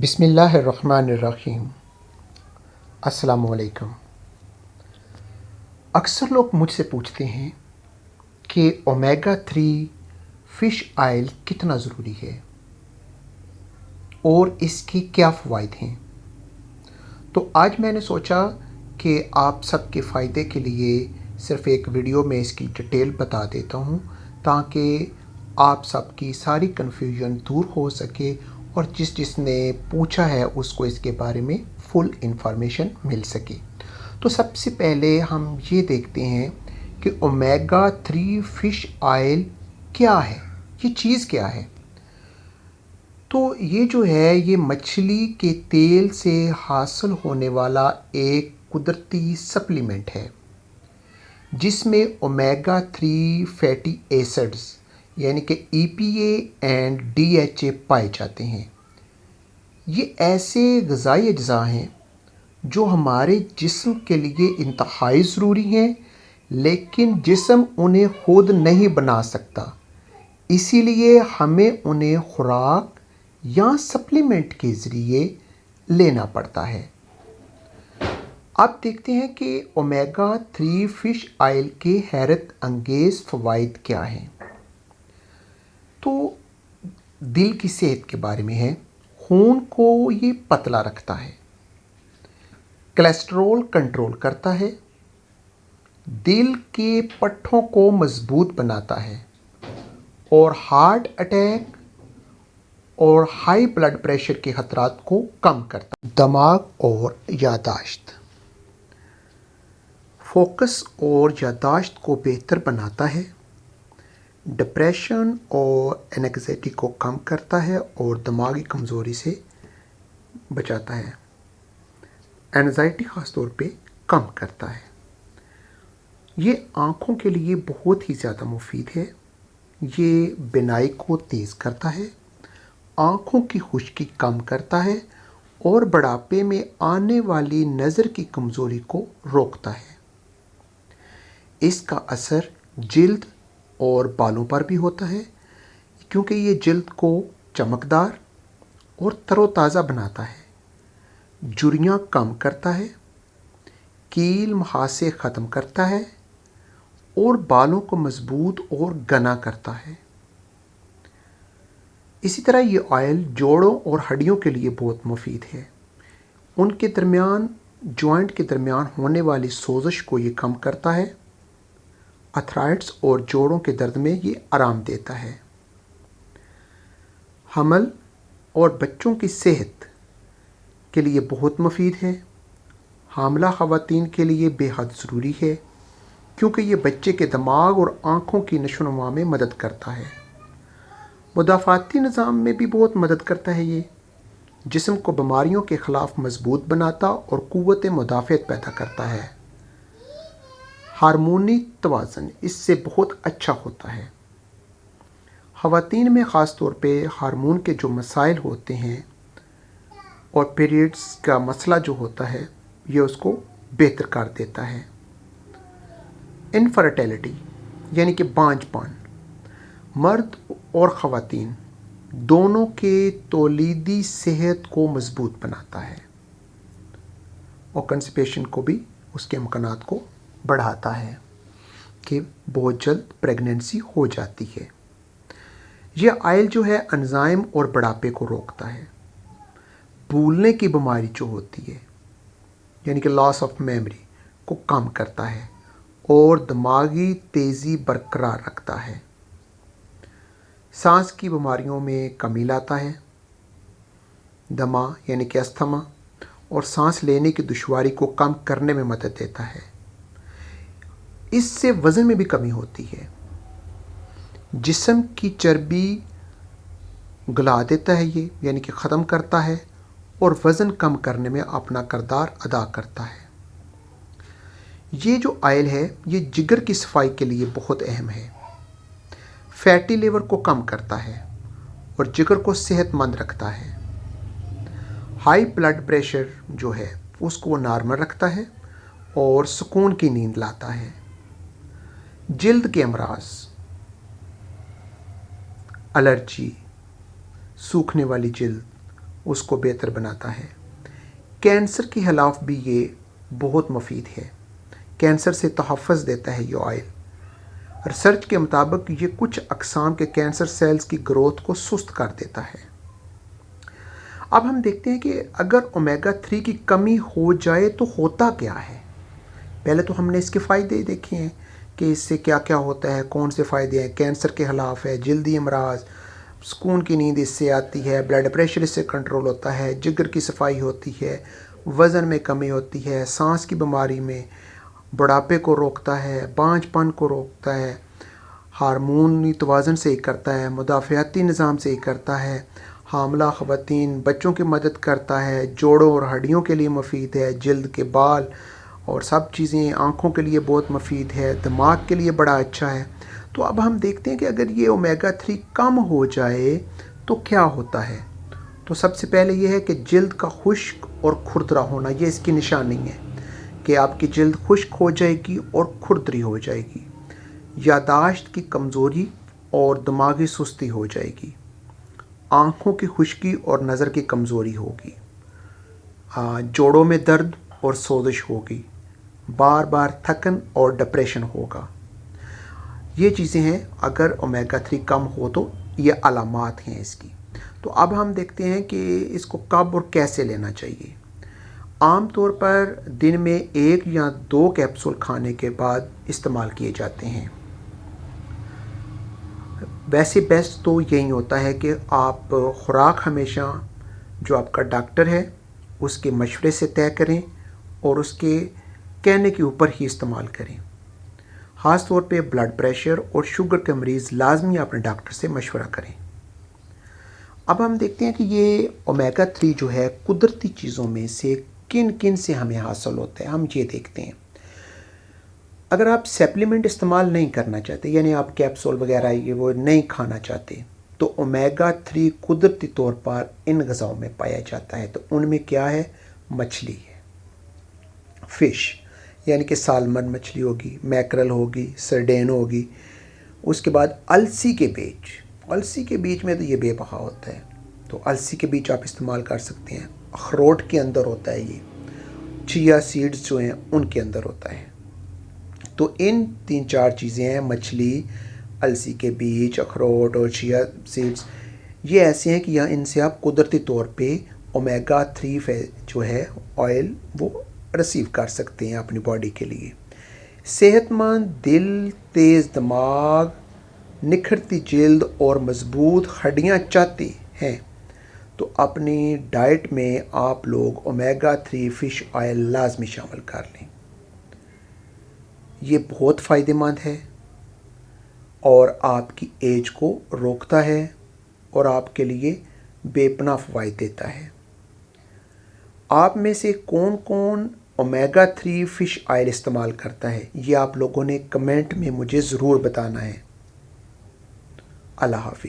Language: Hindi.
बिस्मिल्लाहिर्रहमानिर्रहीम। अस्सलाम वालेकुम। अक्सर लोग मुझसे पूछते हैं कि ओमेगा 3 फ़िश ऑयल कितना ज़रूरी है और इसके क्या फ़वाइद हैं। तो आज मैंने सोचा कि आप सबके फ़ायदे के लिए सिर्फ़ एक वीडियो में इसकी डिटेल बता देता हूँ ताकि आप सबकी सारी कन्फ्यूजन दूर हो सके और जिसने पूछा है उसको इसके बारे में फुल इंफॉर्मेशन मिल सके। तो सबसे पहले हम ये देखते हैं कि ओमेगा 3 फ़िश ऑयल क्या है, ये चीज़ क्या है। तो ये जो है ये मछली के तेल से हासिल होने वाला एक कुदरती सप्लीमेंट है जिसमें ओमेगा 3 फैटी एसिड्स यानी कि EPA एंड DHA पाए जाते हैं। ये ऐसे ग़िज़ाई अज्जा हैं जो हमारे जिस्म के लिए इंतहाई ज़रूरी हैं, लेकिन जिस्म उन्हें खुद नहीं बना सकता, इसीलिए हमें उन्हें खुराक या सप्लीमेंट के ज़रिए लेना पड़ता है। अब देखते हैं कि ओमेगा 3 फ़िश ऑयल के हैरत अंगेज़ फ़वाइद क्या हैं। तो दिल की सेहत के बारे में है। खून को ये पतला रखता है, कोलेस्ट्रॉल कंट्रोल करता है, दिल के पट्टों को मजबूत बनाता है और हार्ट अटैक और हाई ब्लड प्रेशर के खतरात को कम करता है। दिमाग और यादाश्त, फोकस और यादाश्त को बेहतर बनाता है, डिप्रेशन और एंग्जायटी को कम करता है और दिमागी कमज़ोरी से बचाता है। एंग्जायटी ख़ास तौर पे कम करता है। ये आँखों के लिए बहुत ही ज़्यादा मुफीद है। ये बिनाई को तेज़ करता है, आँखों की खुश्की कम करता है और बुढ़ापे में आने वाली नज़र की कमज़ोरी को रोकता है। इसका असर जिल्द और बालों पर भी होता है क्योंकि ये जिल्द को चमकदार और तरोताज़ा बनाता है, झुर्रियाँ कम करता है, कील मुहासे ख़त्म करता है और बालों को मजबूत और घना करता है। इसी तरह ये ऑयल जोड़ों और हड्डियों के लिए बहुत मुफीद है। उनके दरमियान जॉइंट के दरमियान होने वाली सोजिश को ये कम करता है, आर्थराइटिस और जोड़ों के दर्द में ये आराम देता है। हमल और बच्चों की सेहत के लिए बहुत मुफीद है। हामला ख़वातीन के लिए बेहद ज़रूरी है क्योंकि ये बच्चे के दिमाग और आँखों की नशोनुमा में मदद करता है। मुदाफ़ाती निज़ाम में भी बहुत मदद करता है। ये जिस्म को बीमारियों के ख़िलाफ़ मजबूत बनाता और क़ुव्वत मुदाफ़अत पैदा करता है। हार्मोनी तवाज़ुन इससे बहुत अच्छा होता है। ख़वातीन में ख़ास तौर पे हार्मोन के जो मसाइल होते हैं और पीरियड्स का मसला जो होता है ये उसको बेहतर कर देता है। इनफर्टिलिटी यानी कि बांझपन, मर्द और ख़वातीन दोनों के तौलीदी सेहत को मजबूत बनाता है और कंसिपेशन को भी उसके इम्कानात को बढ़ाता है कि बहुत जल्द प्रेगनेंसी हो जाती है। यह ऑयल जो है एंजाइम और बुढ़ापे को रोकता है। भूलने की बीमारी जो होती है यानी कि लॉस ऑफ मेमोरी को कम करता है और दिमागी तेज़ी बरकरार रखता है। सांस की बीमारियों में कमी लाता है। दमा यानी कि अस्थमा और सांस लेने की दुश्वारी को कम करने में मदद देता है। इससे वज़न में भी कमी होती है। जिस्म की चर्बी गला देता है ये यानी कि ख़त्म करता है और वज़न कम करने में अपना किरदार अदा करता है। ये जो ऑयल है ये जिगर की सफाई के लिए बहुत अहम है। फैटी लीवर को कम करता है और जिगर को सेहतमंद रखता है। हाई ब्लड प्रेशर जो है उसको नॉर्मल रखता है और सुकून की नींद लाता है। जिल्द के अमराज, एलर्जी, सूखने वाली जिल्द उसको बेहतर बनाता है। कैंसर के खिलाफ भी ये बहुत मुफीद है, कैंसर से तहफ़्फ़ुज़ देता है ये ऑयल। रिसर्च के मुताबिक ये कुछ अक़साम के कैंसर सेल्स की ग्रोथ को सुस्त कर देता है। अब हम देखते हैं कि अगर ओमेगा 3 की कमी हो जाए तो होता क्या है। पहले तो हमने इसके फ़ायदे देखे हैं कि इससे क्या क्या होता है, कौन से फ़ायदे हैं। कैंसर के खिलाफ है, जल्दी अमराज, सुकून की नींद इससे आती है, ब्लड प्रेशर इससे कंट्रोल होता है, जिगर की सफाई होती है, वज़न में कमी होती है, सांस की बीमारी में, बुढ़ापे को रोकता है, बांझपन को रोकता है, हार्मोनी तवाज़ुन सही करता है, मुदाफ़ियाती निज़ाम सही करता है, हामला ख़वातीन बच्चों की मदद करता है, जोड़ों और हड्डियों के लिए मुफीद है, जल्द के बाल और सब चीज़ें, आँखों के लिए बहुत मुफीद है, दिमाग के लिए बड़ा अच्छा है। तो अब हम देखते हैं कि अगर ये ओमेगा 3 कम हो जाए तो क्या होता है। तो सबसे पहले ये है कि जल्द का खुश्क और खुरदरा होना, ये इसकी निशानी है कि आपकी जल्द खुश्क हो जाएगी और खुरदरी हो जाएगी। यादाश्त की कमज़ोरी और दिमागी सुस्ती हो जाएगी। आँखों की खुश्की और नज़र की कमज़ोरी होगी। जोड़ों में दर्द और सोजिश होगी। बार बार थकन और डिप्रेशन होगा। ये चीज़ें हैं अगर ओमेगा 3 कम हो तो ये अलामात हैं इसकी। तो अब हम देखते हैं कि इसको कब और कैसे लेना चाहिए। आम तौर पर दिन में 1 या 2 कैप्सूल खाने के बाद इस्तेमाल किए जाते हैं। वैसे बेस्ट तो यही होता है कि आप खुराक हमेशा जो आपका डॉक्टर है उसके मशवरे से तय करें और उसके कहने के ऊपर ही इस्तेमाल करें। ख़ास तौर पे ब्लड प्रेशर और शुगर के मरीज़ लाजमी अपने डॉक्टर से मशवरा करें। अब हम देखते हैं कि ये ओमेगा 3 जो है कुदरती चीज़ों में से किन किन से हमें हासिल होता है, हम ये देखते हैं। अगर आप सप्लीमेंट इस्तेमाल नहीं करना चाहते, यानी आप कैप्सूल वगैरह ये वो नहीं खाना चाहते, तो ओमेगा 3 कुदरती तौर पर इन ग़िज़ाओं में पाया जाता है। तो उनमें क्या है, मछली है, फ़िश यानी कि सालमन मछली होगी, मैकरल होगी, सर्डेन होगी। उसके बाद अलसी के बीज, अलसी के बीज में तो ये बेबहा होता है, तो अलसी के बीज आप इस्तेमाल कर सकते हैं। अखरोट के अंदर होता है ये, चिया सीड्स जो हैं उनके अंदर होता है। तो इन 3-4 चीज़ें हैं, मछली, अलसी के बीज, अखरोट और चिया सीड्स, ये ऐसे हैं कि यहाँ इनसे आप कुदरती तौर पे ओमेगा 3 जो है ऑयल वो रिसीव कर सकते हैं अपनी बॉडी के लिए। सेहतमंद दिल, तेज़ दिमाग, निखरती जल्द और मज़बूत हड्डियाँ चाहते हैं तो अपनी डाइट में आप लोग ओमेगा 3 फ़िश ऑयल लाजमी शामिल कर लें। ये बहुत फ़ायदेमंद है और आपकी एज को रोकता है और आपके लिए बेपनाह फ़वाइद देता है। आप में से कौन कौन ओमेगा 3 फ़िश ऑयल इस्तेमाल करता है, ये आप लोगों ने कमेंट में मुझे ज़रूर बताना है। अल्लाह हाफ़िज़।